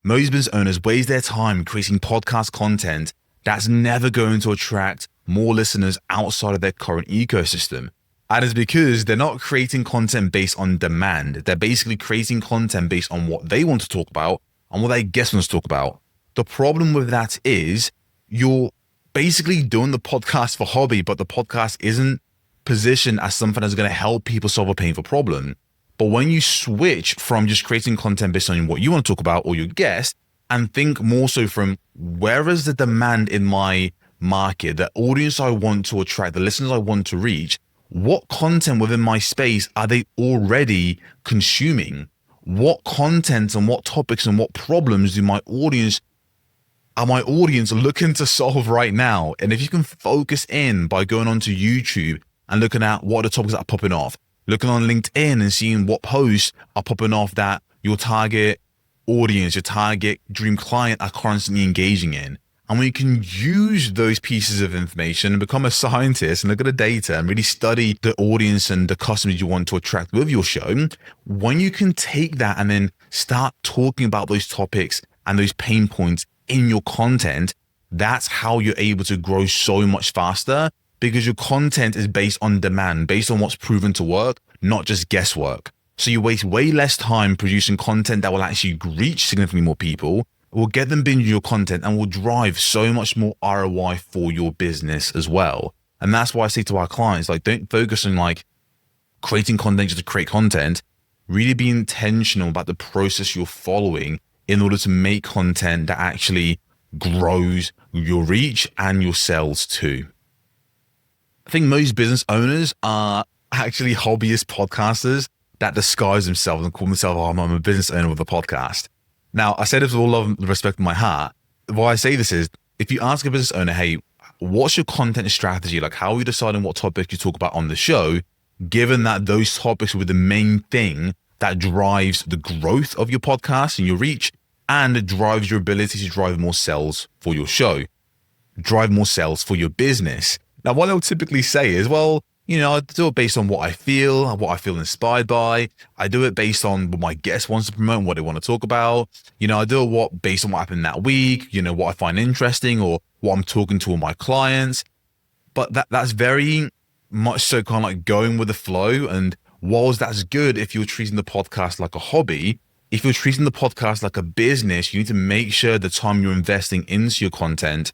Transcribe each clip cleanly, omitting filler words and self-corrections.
Most business owners waste their time creating podcast content that's never going to attract more listeners outside of their current ecosystem. And it's because they're not creating content based on demand. They're basically creating content based on what they want to talk about and what their guests want to talk about. The problem with that is you're basically doing the podcast for hobby, but the podcast isn't positioned as something that's going to help people solve a painful problem. But when you switch from just creating content based on what you want to talk about or your guest, and think more so from where is the demand in my market, the audience I want to attract, the listeners I want to reach, what content within my space are they already consuming? What content and what topics and what problems do my audience looking to solve right now? And if you can focus in by going onto YouTube and looking at what are the topics that are popping off, looking on LinkedIn and seeing what posts are popping off that your target audience, your target dream client are constantly engaging in. And when you can use those pieces of information and become a scientist and look at the data and really study the audience and the customers you want to attract with your show, when you can take that and then start talking about those topics and those pain points in your content, that's how you're able to grow so much faster, because your content is based on demand, based on what's proven to work, not just guesswork. So you waste way less time producing content that will actually reach significantly more people, will get them binging your content, and will drive so much more ROI for your business as well. And that's why I say to our clients, like, don't focus on creating content just to create content. Really be intentional about the process you're following in order to make content that actually grows your reach and your sales too. I think most business owners are actually hobbyist podcasters that disguise themselves and call themselves, I'm a business owner with a podcast. Now, I say this with all love and respect in my heart. Why I say this is, if you ask a business owner, hey, what's your content strategy? Like, how are you deciding what topics you talk about on the show, given that those topics were the main thing that drives the growth of your podcast and your reach, and drives your ability to drive more sales for your show, drive more sales for your business. Now, what they'll typically say is, well, I do it based on what I feel inspired by. I do it based on what my guest wants to promote and what they want to talk about. I do it based on what happened that week, what I find interesting or what I'm talking to all my clients. But that's very much so kind of like going with the flow. And whilst that's good if you're treating the podcast like a hobby, if you're treating the podcast like a business, you need to make sure the time you're investing into your content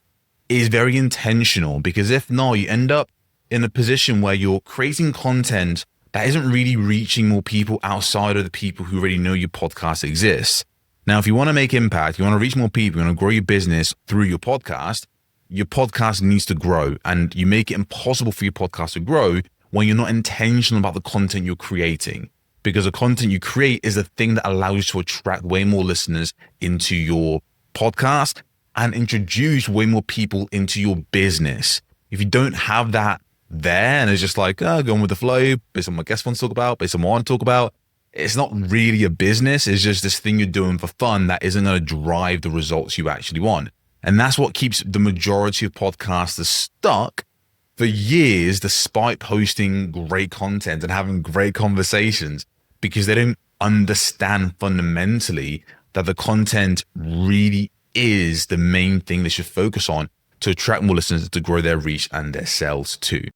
is very intentional, because if not, you end up in a position where you're creating content that isn't really reaching more people outside of the people who already know your podcast exists. Now, if you want to make impact, you want to reach more people, you want to grow your business through your podcast needs to grow, and you make it impossible for your podcast to grow when you're not intentional about the content you're creating, because the content you create is the thing that allows you to attract way more listeners into your podcast and introduce way more people into your business. If you don't have that there and it's just like, going with the flow, based on what my guest wants to talk about, based on what I want to talk about, it's not really a business. It's just this thing you're doing for fun that isn't going to drive the results you actually want. And that's what keeps the majority of podcasters stuck for years, despite posting great content and having great conversations, because they don't understand fundamentally that the content really is the main thing they should focus on to attract more listeners, to grow their reach and their sales too.